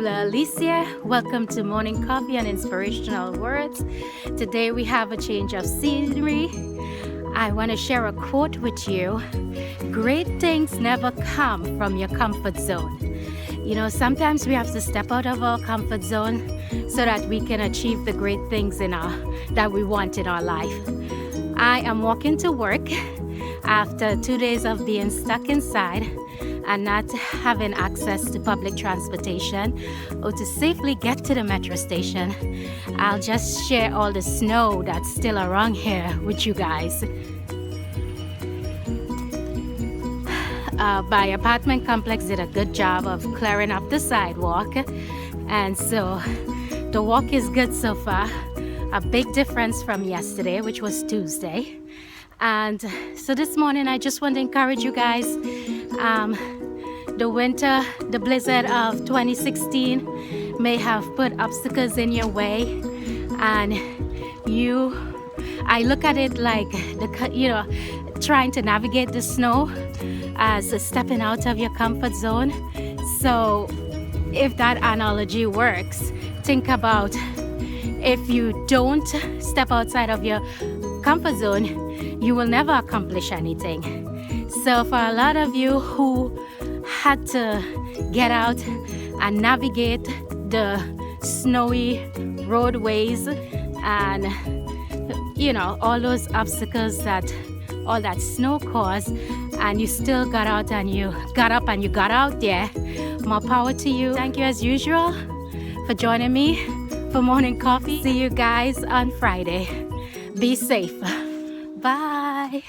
Paula Alicia. Welcome to Morning Coffee and Inspirational Words. Today we have a change of scenery. I want to share a quote with you. Great things never come from your comfort zone. You know, sometimes we have to step out of our comfort zone so that we can achieve the great things that we want in our life. I am walking to work after 2 days of being stuck inside and not having access to public transportation or to safely get to the metro station. I'll just share all the snow that's still around here with you guys. My apartment complex did a good job of clearing up the sidewalk, and so the walk is good so far. A big difference from yesterday, which was Tuesday. And so this morning I just want to encourage you guys. The blizzard of 2016 may have put obstacles in your way, and I look at it like trying to navigate the snow as stepping out of your comfort zone. So if that analogy works, think about if you don't step outside of your comfort zone, you will never accomplish anything. So for a lot of you who had to get out and navigate the snowy roadways and all those obstacles that all that snow caused, and you still got out and you got up and you got out there, more power to you. Thank you as usual for joining me for morning coffee. See you guys on Friday. Be safe. Bye.